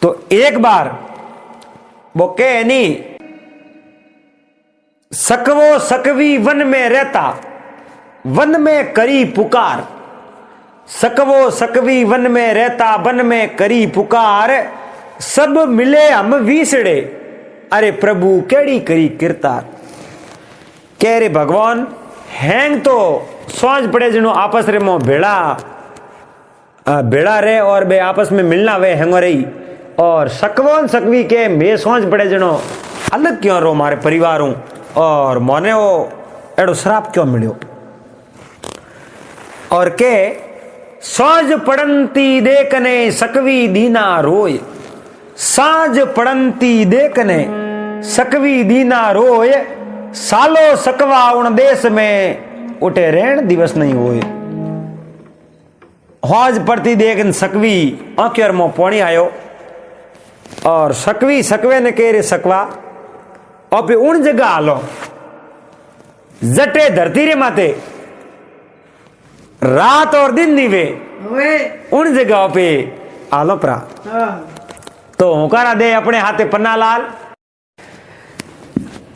तो एक बार वो कह नहीं, सकवो सकवी वन में रहता, वन में करी पुकार। सकवो सकवी वन में रहता, वन में करी पुकार। सब मिले हम वीसड़े, अरे प्रभु केड़ी करी किरतार। कह रे भगवान हैंग तो सांझ पड़े जिनो आपस रे मो भेड़ा रे और बे आपस में मिलना वे हैंगो रही। और सकवन सकवी के मैं सांझ पड़े जिनो अलग क्यों रो मारे परिवार हूं और मोने वो एड़ो श्राप क्यों मिलियो। और के सांझ पड़ंती देखने सकवी दीना रोय। सांझ पड़ंती देखने सकवी दीना रोय। सालो सकवा उन देश में उठे रेण दिवस नहीं होए। हौज पड़ती देख सकवी आंखेर मो पानी आयो। और सकवी सकवे ने कह रे सकवा और उन जगह आलो जटे धरती रे माते रात और दिन नीवे उन जगह पे आलो प्रा। तो हुकारा दे अपने हाथे पन्ना लाल।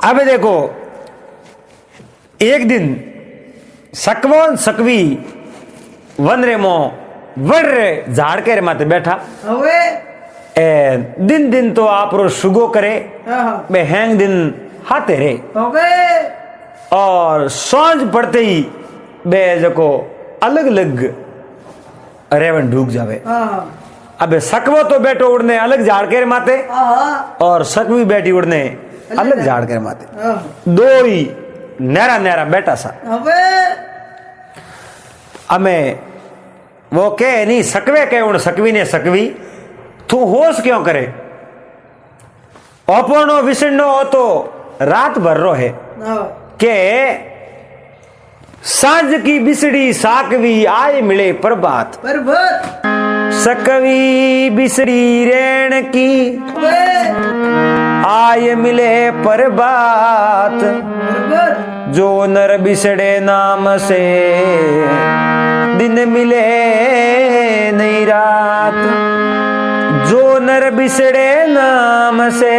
अब देखो एक दिन सकवन सकवी वन रे मो वड़ रे झाड़ के रे माते बैठा। दिन दिन तो आप रो शुगो करे बे हैंग दिन हाथे रे। और सांझ पड़ते ही बे जको अलग अलग रेवन ढूक जावे। अबे सकवो तो बैठो उड़ने अलग झाड़ के रे माते और सकवी बैठी उड़ने अलग झाड़ के रे माते। दो ही नहरा नहरा बैठा सा। हमें वो कह नहीं सकवे कह उन सकवी ने सकवी तू होश क्यों करे। अपनो विषणो हो तो रात भर रो है के सांझ की बिसड़ी साकवी आए मिले प्रभात। सकवी बिसड़ी रेण की आय मिले प्रभात। जो नर बिसड़े नाम से दिन मिले नहीं रात। जो नर बिसड़े नाम से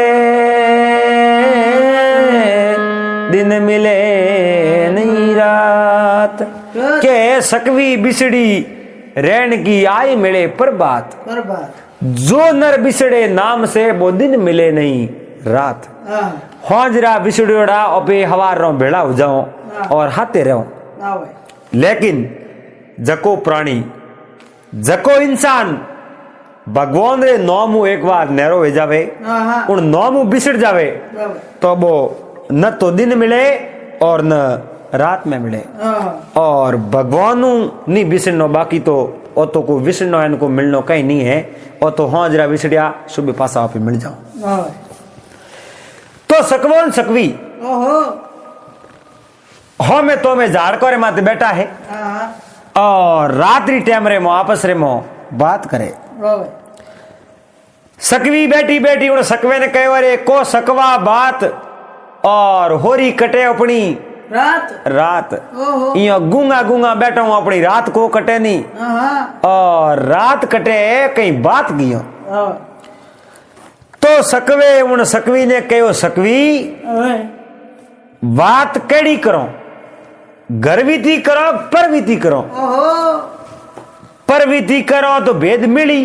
दिन मिले नहीं रात। के सकवी बिसड़ी रैन की आई मिले प्रभात। जो नर बिसड़े नाम से वो दिन मिले नहीं रात। हौजरा बिसड़ोड़ा और हवार रो भेड़ा हो जाओ और हाथे रहो। लेकिन जको प्राणी जको इंसान भगवान रे नौमू एक बार नहरो हो जावे उन नौमू बिसड़ जावे तो वो न तो दिन मिले और न रात में मिले। और भगवान नहीं बिसड़नो बाकी तो ओ तो को विसड़नो इनको मिलनो कहीं नहीं है। ओ तो हाँ जरा विसड़िया सुबह पासा आप मिल जाओ। तो सकवन सकवी हो में तो में झाड़ को रे माते बैठा है और रात्रि टाइम रे मो आपस रे मो बात करे। सकवी बैठी बैठी उन सकवे ने कहे अरे को सकवा बात और होरी कटे अपनी रात यो गूंगा गूंगा बैठा हूं अपनी रात को कटे नहीं। और रात कटे कहीं बात कियो। तो सकवे उन सकवी ने कहो सकवी बात केड़ी करो गर्विती करो परविती करो। परविती करो तो भेद मिली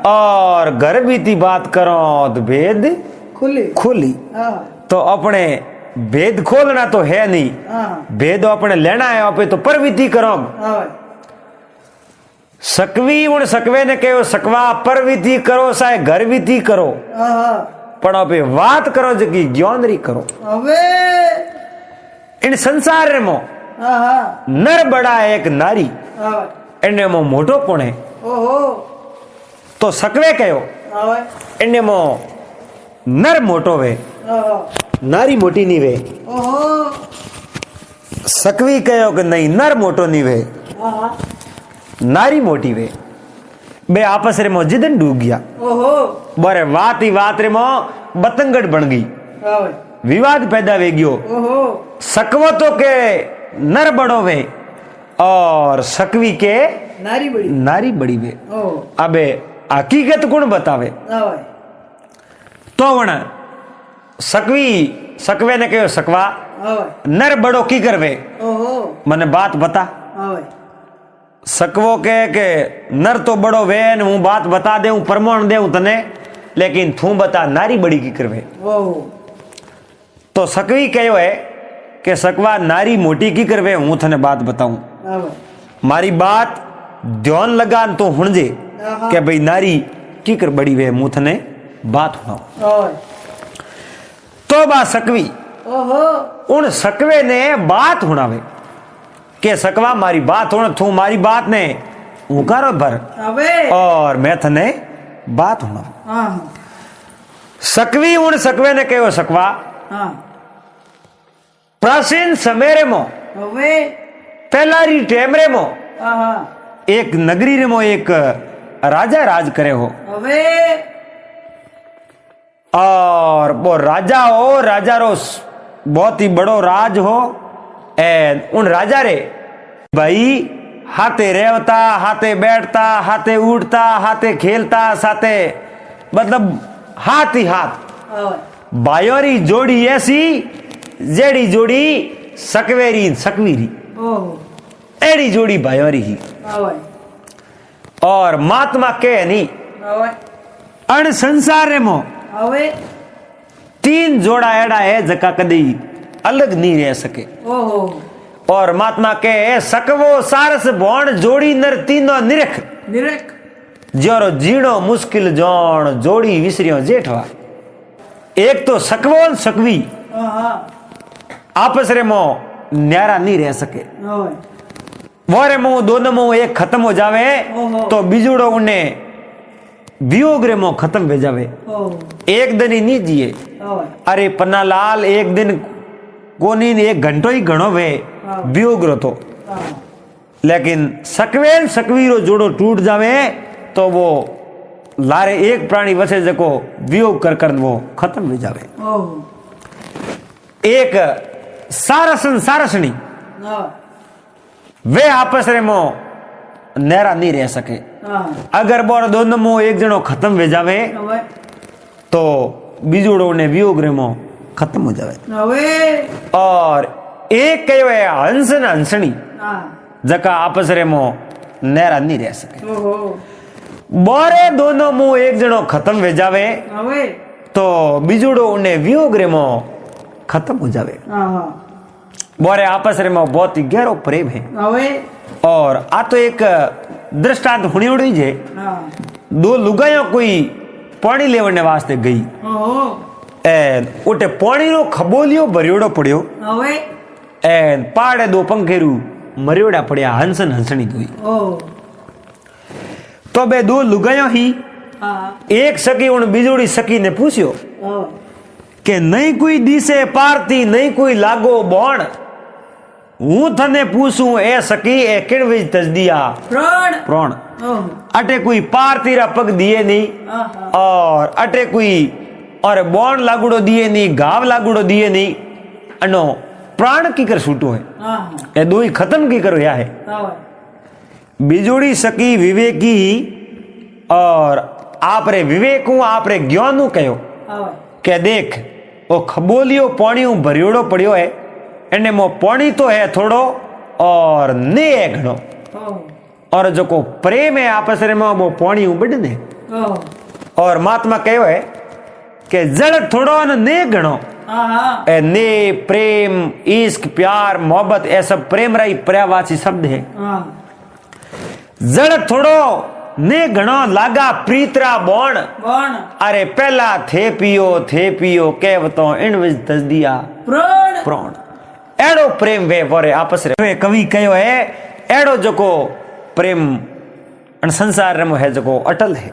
और गर्विती बात करो तो भेद खुली। तो अपने भेद खोलना तो है नहीं भेद अपने लेना है अपने तो परविती करो। सकवी उन सकवे ने कहो सकवा परविती करो चाहे गर्विती करो पण अपे बात करो जो कि ज्ञानरी करो। इन संसार में नर बड़ा है एक नारी इन्हें मो मोटो कोण है। तो सकवे कहो इन्हें मो नर मोटो वे नारी मोटी नहीं वे। सकवी कहो कि नहीं नर मोटो नहीं वे नारी मोटी वे। बे आपस रे मो जिदन डूब गया। बोरे बात ही बात रे मो बतंगड़ बन गई विवाद पैदा वे गयो। सकवो तो के नर बड़ो वे और सकवी के नारी बड़ी वे। अबे हकीकत कौन बतावे तो वण सकवे ने कहो सकवा नर बड़ो की करवे मने बात बता सकवो कहे के नर तो बड़ो वे न हूँ बात बता दे प्रमाण दे तने लेकिन तू बता नारी बड़ी की करवे तो सकवी कहो है कि सकवा नारी मोटी की करवे हूँ थने बात बताऊं मारी बात ध्यान लगा तो हुणजे के भाई नारी की कर बड़ी वे मुँह थने बात हुआ तो बा सकवी उन सकवे ने बात हुणावे के सकवा मारी बात होना तू मारी बात ने उकारो भर और मैं थने बात होना सकवी उन सकवे ने कहो सकवा प्राचीन समय रे मो पहला री टेम रे मो एक नगरी रे मो एक राजा राज करे हो और वो राजा हो राजा रो बहुत ही बड़ो राज हो एंड उन राजा रे भाई हाथे रेवता हाथे बैठता हाथे उठता हाथे खेलता साथे मतलब हाथ ही हाथ बायोरी जोड़ी ऐसी जेड़ी जोड़ी सकवेरी सकवीरी एड़ी जोड़ी बायोरी ही और महात्मा के नहीं अण संसार रे मो तीन जोड़ा एड़ा है जका कदी अलग नहीं रह सके और महात्मा के सकवो सारस भौण जोड़ी नर तीनो निरख निरख जोरो जीणो मुश्किल जोण जोड़ी विसरियो जेठवा एक तो सकवो सकवी आपस रे मो न्यारा नहीं रह सके वो रे मो दोनों मो एक खत्म हो जावे तो बिजुड़ो उन्हें वियोग रे मो खत्म हो जावे एक दिन ही नहीं जिए अरे पन्ना लाल एक दिन कोनी ने एक घंटो ही घणो वे वियोग रो तो लेकिन सकवेन सकवीरो जोड़ो टूट जावे तो वो लारे एक प्राणी वसे जको वियोग कर कर वो खत्म हो जावे एक सारसन सारसनी वे आपस रे मो नेरा नहीं रह सके अगर बोर दोनों मो एक जनो खत्म हो जावे तो बीजोड़ो ने वियोग रे मो खत्म हो जावे और एक कहो है हंस न हंसनी जका आपस रे मो नेरा नहीं रह सके बोरे दोनों मुंह एक जनो खत्म हो जावे तो बिजुड़ो उन्हें वियोग रे मो खत्म हो जावे बोरे आपस रे मो बहुत ही गहरो प्रेम है और आ तो एक दृष्टांत हुणी उड़ी जे दो लुगाइयों कोई पानी लेवने वास्ते गई एन उठे पानी रो खबोलियो भरियोड़ो पड़ियो एन पाड़े दो पंखेरू मरियोड़ा पड़िया हंसन हंसनी दुई तो बे दो लुगायो ही एक सखी उन बिजोड़ी सखी ने पूछियो के नहीं कोई दिसे पारती नहीं कोई लागो बोण हूं थने पूछूं ए सखी ए किण विच तज दिया प्राण प्राण अटे कोई पारती रा पग दिए नहीं और अटे कोई और बोण लागुड़ो दिए नहीं घाव लागुड़ो दिए नहीं अनो प्राण की कर छूटो है ए दो ही खत्म की करो या है बिजोड़ी सकी विवेकी और आप रे विवेक हूं आप रे ज्ञान हूं कहो के देख वो खबोलियो पानी भरियोड़ो पड़ियो है एने मो पानी तो है थोड़ो और ने है घणो और जो को प्रेम है आपस रे में वो पानी बढ़ने और महात्मा कहो है के जड़ थोड़ो ने घणो ने प्रेम इश्क प्यार मोहब्बत ये सब प्रेम रही पर्यावाची शब्द है जड़ थोड़ो ने घणो लागा प्रीतरा बोण अरे पहला थे पियो कहवतो इन विच दस दिया प्राण प्राण एड़ो प्रेम वे वरे आपस रे कवि कहो है एड़ो जको प्रेम संसार रे है जको अटल है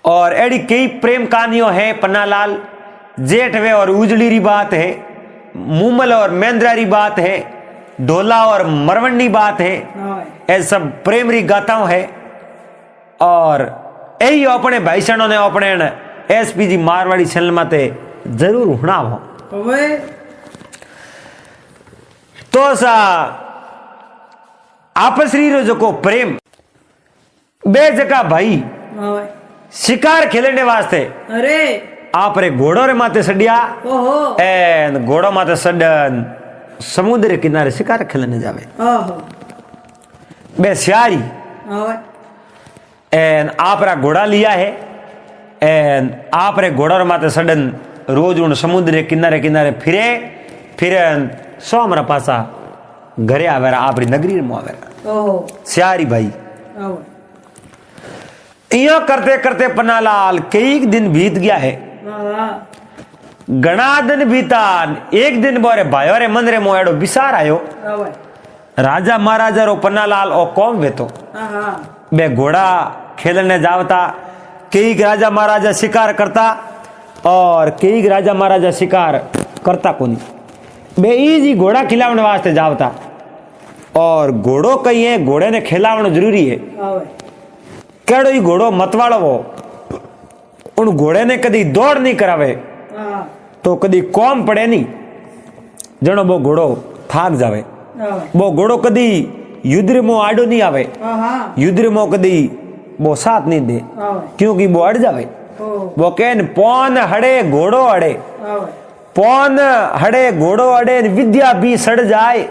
और एड़ी कई प्रेम कहानियों है पन्नालाल जेठ वे और उजली री बात है मुमल और मेंद्रा री बात है ढोला और मरवंडी बात है ये सब प्रेम री गाताओं है और यही अपने भाईसणों ने अपने एसपीजी मारवाड़ी चैनल माते जरूर हुणावो तो सा आपस री रो जो को प्रेम बे जगह भाई शिकार खेलने वास्ते अरे आप रे घोड़ो रे माथे सडिया एन घोड़ो माथे सडन समुद्र किनारे शिकार खेलने जावे बे सियारी एन आप रा घोड़ा लिया है एन आप रे घोड़ा रे माथे सडन रोज उन समुद्र किनारे किनारे फिरे फिरन सोमरा पासा घरे आवेरा आपरी नगरी में आवेरा सियारी भाई यो करते करते पन्नालाल कई दिन बीत गया है घना दिन बीता एक दिन बोरे भाइयों रे मंदिर में एडो बिसार आयो राजा महाराजा रो पन्नालाल ओ कौम वेतो बे घोड़ा खेलने जावता कई राजा महाराजा शिकार करता और कई राजा महाराजा शिकार करता कोनी बे इजी घोड़ा खिलावने वास्ते जावता और घोड़ो कही है घोड़े ने खिलावना जरूरी है केड़ो ही घोड़ो मतवाड़ो वो उन घोड़े ने कदी दौड़ नहीं करावे तो कदी कौम पड़े नहीं जनो वो घोड़ो थाक जावे वो घोड़ो कदी युद्ध में आडो नहीं आवे युद्ध में कदी वो साथ नहीं दे क्योंकि वो अड़ जावे वो कहन पौन हड़े घोड़ो अड़े पौन हड़े घोड़ो अड़े विद्या भी सड़ जाए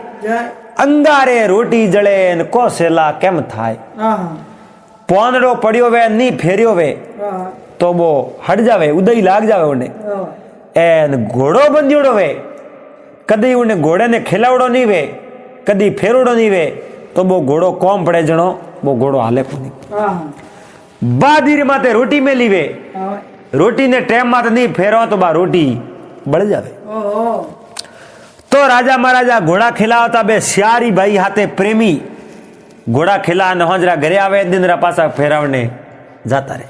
अंगारे रोटी जड़े कोसेला केम थाय पौनड़ो पड़ियो वे नी फेरियो वे तो वो हट जावे उदय लाग जावे उन्हें एन घोड़ो बंदियोड़ो वे कदी उन्हें घोड़े ने खिलावड़ो नहीं वे कदी फेरोड़ो नहीं वे तो वो घोड़ो कौम पड़े जनो वो घोड़ो हाले को नहीं बादीर माते रोटी में लीवे रोटी ने टेम माते नहीं फेरो तो बा रोटी बढ़ जावे तो राजा महाराजा घोड़ा खिलावता बे सियारी भाई हाथे प्रेमी घोड़ा खिला न हजरा घरे आवे दिन रा पासा फेरावने जाता रे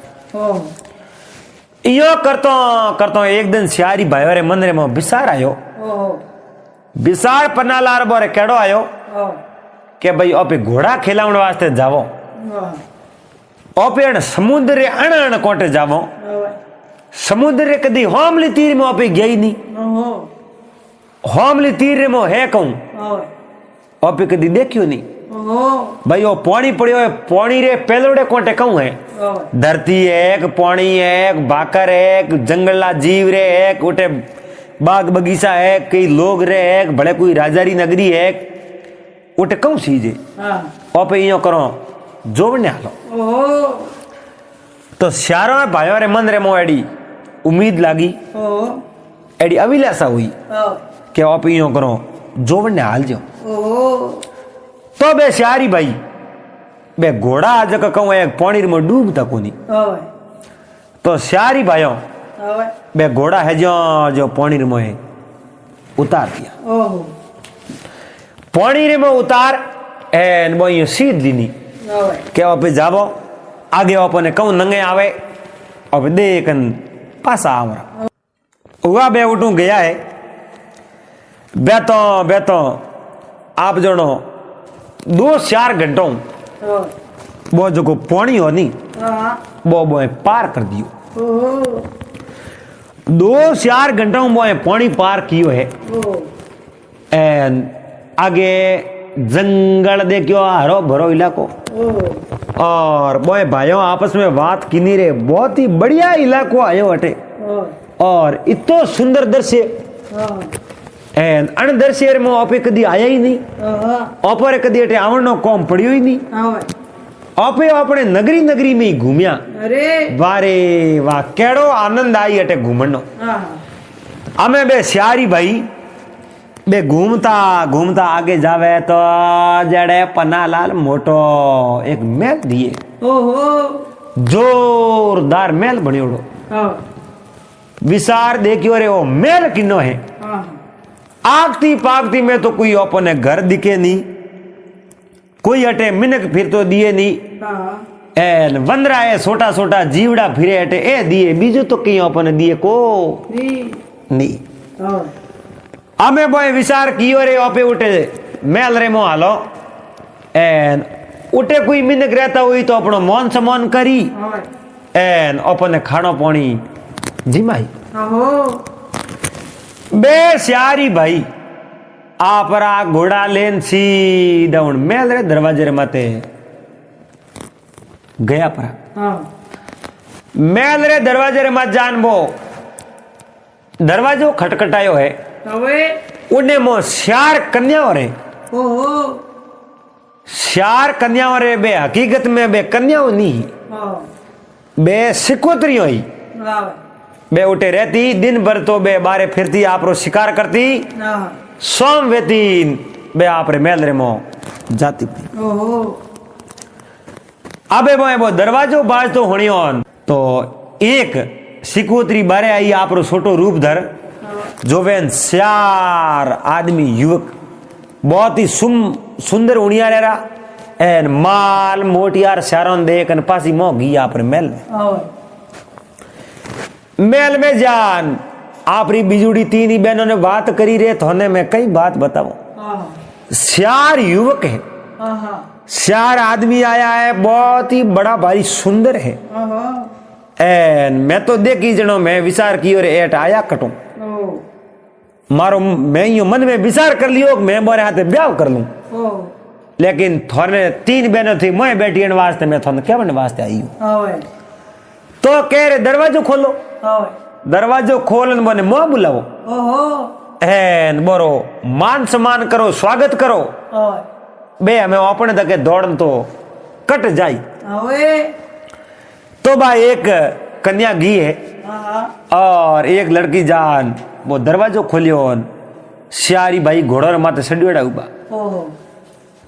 यो करतो करतो एक दिन सियारी भाई रे मंदिर में बिसार आयो बिसार पन्नालाल बोरे केड़ो आयो के भाई ओपे घोड़ा खिलावण वास्ते जावो ओपे समुद्र रे अण कोटे जावो समुद्र रे कदी होमली तीर में ओपे गई नहीं होमली तीर रे मो है कहूं ओपे कदी देखियो नहीं भाई वो पानी पड़ियो है पानी रे पेलोड़े कोटे कहूं है धरती एक पानी एक बाकर एक जंगला जीव रे एक उठे बाग बगीचा है कई लोग रे एक बड़े कोई राजारी नगरी है उठे कहूं सीजे ओपे यो करो जोवने हालो तो श्यारो में भाइयों रे मन रे मो एडी उम्मीद लागी एडी अभिलाषा हुई के ओपे यो करो जोवने हाल जो तो बे सियारी भाई बे घोड़ा आज कहूं एक पानी में डूबता कोनी तो सियारी भाइयों बे घोड़ा है जो पानी में उतार दिया पानी में उतार एन वो ये सीध लीनी के पे जावो आगे अपने कहूं नंगे आवे और देखन पासा आवरा हुआ बे उठू गया है बेतो आप जनो 2-4 घंटों वो जो को पानी हो नहीं वो पार कर दियो 2-4 घंटों वो पानी पार कियो है एन आगे जंगल देखियो हरो भरो इलाको और वो भाइयों आपस में बात की नहीं रे बहुत ही बढ़िया इलाको आयो हटे और इतो सुंदर दृश्य एन अन दृश्य में ओपे कदी आया ही नहीं ओपर कदी अटे आवणनो कौम पड़ियो ही नहीं ओपे अपने नगरी नगरी में ही घूमिया अरे वारे वाह केड़ो आनंद आई अटे घूमनो हमें बे सियारी भाई बे घूमता घूमता आगे जावे तो जड़े पन्नालाल मोटो एक महल दिए जोरदार महल बनियोड़ो विसार देखियो रे वो महल किनो है आगती पागती में तो कोई अपने घर दिखे नहीं कोई अटे मिनक फिर तो दिए नहीं एन वंदरा है छोटा छोटा जीवड़ा फिरे अटे ए दिए बीजो तो कहीं अपने दिए को नहीं हमें बोए विचार कियो रे ओपे उठे मेल रे मो हालो एन उठे कोई मिनक रहता हुई तो अपनो मौन सम्मान करी एन अपने खानो पानी जिमाई बे सियारी भाई आपरा घोड़ा लेन सीधा उन मेल रे दरवाजे रे माते गया पर मेल रे दरवाजे रे मत जानबो दरवाजो खटखटायो है उन्हें मो श्यार कन्याओ रे श्यार कन्याओ रे बे हकीकत में बे कन्याओ नहीं बे सिकोतरियों ही बे उठे रहती दिन भर तो बे बारे फिरती आप रो शिकार करती सोम वेती बे आप रे मेल रे मो जाती अबे वो दरवाजो बाज तो होनी ऑन तो एक सिकोतरी बारे आई आप रो छोटो रूप धर जो वेन श्यार आदमी युवक बहुत ही सुंदर उड़िया रहा एन माल मोटियार श्यारों देख न पासी मोह गई आप रे मेल में जान आप री बिजुड़ी तीन ही बहनों ने बात करी रे तो मैं कई बात बताऊं श्यार युवक है श्यार आदमी आया है बहुत ही बड़ा भारी सुंदर है एन मैं तो देखी जनो मैं विचार की और एट आया कटू मारो मैं यो मन में विचार कर लियो मैं मोरे हाथे ब्याह कर लूं लेकिन थोड़े तीन बहनों थी मैं बैठी वास्ते मैं थोड़े क्या बनने वास्ते आई हूं तो कह रहे दरवाजो खोलो दरवाजो खोलन बने मोह बुलाओ एन बोरो मान सम्मान करो स्वागत करो बे हमें अपने तक दौड़न तो कट जाई तो भाई एक कन्या गी है और एक लड़की जान वो दरवाजो खोलियो श्यारी भाई घोड़ो माते सड़ियोड़ा उबा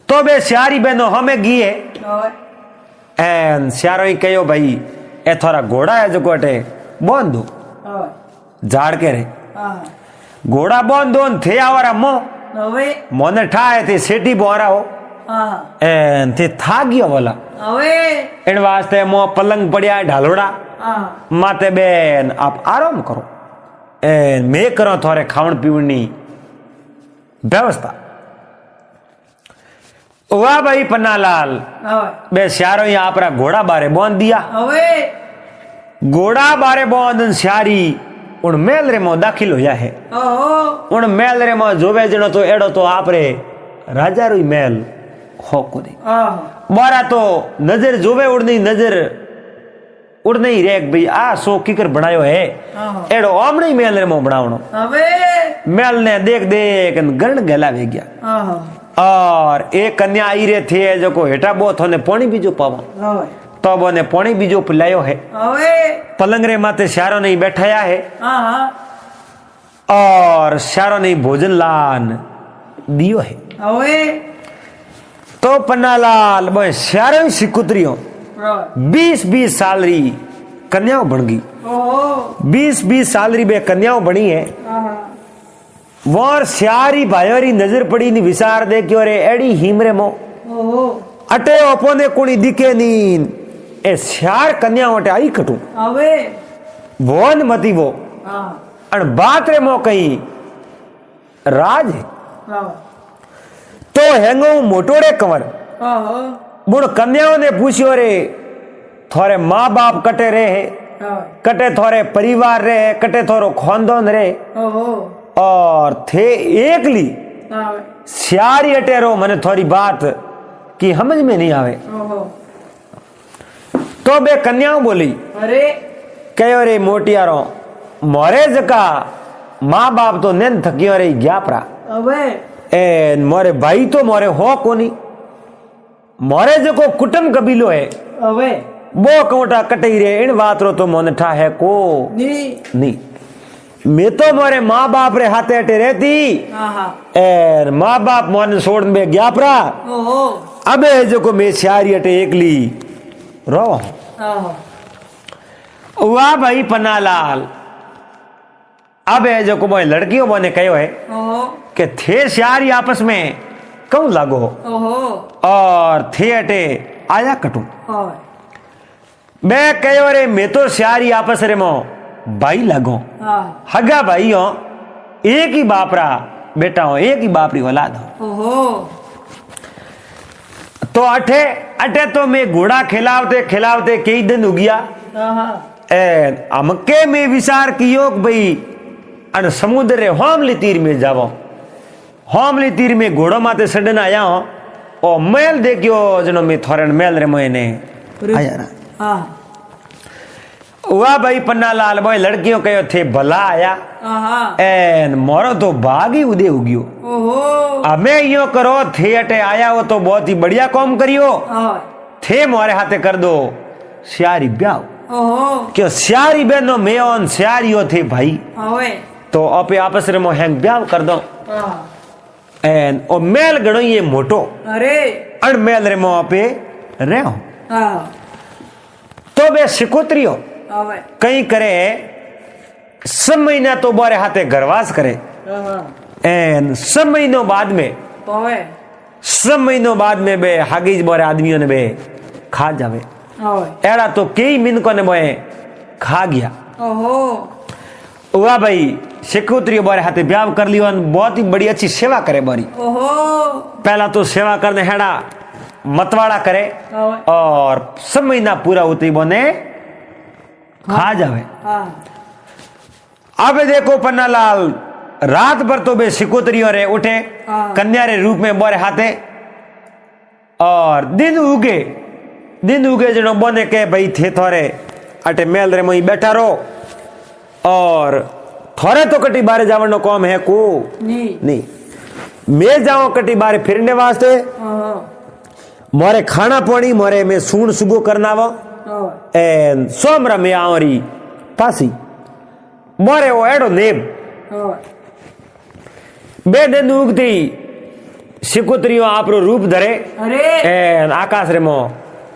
तो बे श्यारी बहनो हमें गी है एन श्यारो ही कहो भाई ए थोड़ा घोड़ा है जो कोटे बोन दो झाड़ के रे घोड़ा बोन दो थे आवारा मो मोने ठाए थे सेठी बोरा हो एन थे था गयो बोला इन वास्ते मो पलंग पड़िया ढालोड़ा माते बेन आप आराम करो एन मैं करो थोड़े खावन पीवनी व्यवस्था वाह भाई पन्नालाल बे श्यारो यहाँ अपना घोड़ा बारे बोन दिया घोड़ा बारे बोन श्यारी उन मेल रे मो दाखिल होया है उन मेल रे मो जोवे जनो तो एड़ो तो आप रे राजा रो मेल हो को दे बारा तो नजर जोवे उड़नी नजर उड़ने ही रेक भाई आ सो किकर बनायो है एड़ो आमणे मेल रे मो बनावणो मेल ने देख देख गरण गलावे गया और एक कन्या आई रे थे जो को हेटा बो थोने पानी बीजो पावा तो बोने पानी बीजो पिलायो है पलंग रे माते श्यारो नहीं बैठाया है और श्यारो नहीं भोजन लान दियो है तो पन्नालाल बो श्यारो ही सिकुतरियो 20-20 साल री कन्याओं बन गई 20-20 साल री बे कन्याओं बनी है वार श्यारी भायोरी नजर पड़ी नी विचार दे क्यों रे एड़ी हिमरे मो अटे ओपोने कुणी दिखे नीन ए श्यार कन्या ओटे आई कटू भोन मती वो अन बात रे मो कहीं राज है तो हेंगो मोटोड़े कंवर बुण कन्याओं ने पूछ्यो रे थोरे माँ बाप कटे रहे कटे थोरे परिवार रहे कटे थोरो खानदान रहे और थे एकली श्यारी अटेरो मने थोड़ी बात की समझ में नहीं आवे तो बे कन्याओं बोली अरे कहो रे मोटियारो मोरे जका माँ बाप तो नेन थकियो रे गया परा ए मोरे भाई तो मोरे हो कोनी मोरे जको कुटुंब कबीलो है बो कोटा कटई रे इन बात रो तो मोने ठा है को नहीं मैं तो मोरे माँ बाप रे हाथे अटे रहती एर माँ बाप मोने छोड़ में गया परा अबे जो को मैं श्यारी अटे एकली रो वाह भाई पन्नालाल अब है जो को मोए लड़कियों मोने कहो है कि थे श्यारी आपस में कौन लागो और थे अटे आया कटू मैं कहो रे मैं तो श्यारी आपस रे मो भाई लगो हगा भाई हो एक ही बाप रा बेटा हो एक ही बाप री औलाद हो तो अठे अठे तो मैं घोड़ा खिलावते खिलावते कई दिन उगिया अमके में विचार कियो भाई अन समुद्र रे होमली तीर में जावो होमली तीर में घोड़ो माते सडन आया हो ओ मेल देखियो जनो मैं थोरन मेल रे मोने आया ना वाह भाई पन्ना लाल भाई लड़कियों कहो थे भला आया एन मोरो तो भाग ही उदे उगियो हमें यो करो थे अटे आया हो तो बहुत ही बढ़िया काम करियो थे मोरे हाथे कर दो श्यारी ब्याह क्यों श्यारी बहनो मैं और श्यारियो थे भाई तो अपे आपस रे मोहंग ब्याह कर दो एन ओ मेल गणो ये मोटो अरे अण मेल रे मो अपे रहो तो बे सिकोत्रियो कहीं करे सब महीना तो बारे हाथे घरवास करे एन सब महीनों बाद में बे हागीज बारे आदमियों ने बे खा जावे एड़ा तो कई मिनकों ने बे खा गया वाह भाई सिकोत्रियो बारे हाथे ब्याह कर लियो बहुत ही बड़ी अच्छी सेवा करे बारी पहला तो सेवा करने हेड़ा मतवाड़ा करे और सब महीना पूरा होते बोने खा जावे अब देखो पन्ना लाल रात भर तो बे सिकोत्रियों रे उठे कन्या रे रूप में बोरे हाथे और दिन उगे जनो बोने के भाई थे थोरे अटे मेल रे मोई बैठा रहो और थोड़े तो कटी बारे जावन नो काम है को नहीं मैं जाऊं कटी बारे फिरने वास्ते मोरे खाना पानी मोरे में सून सुगो करना वो एन सोमरा में आवरी पासी मोरे वो एडो नेब बे दिन उगती सिकोत्रियों आपरो रूप धरे एन आकाश रे मो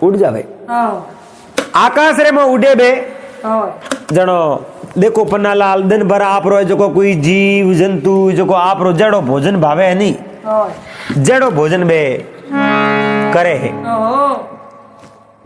उड़ जावे आकाश रे मो उड़े बे जनो देखो पन्ना लाल दिन भर आपरो जो कोई जीव जंतु जो आपरो जड़ो भोजन भावे है नहीं जड़ो भोजन बे करे है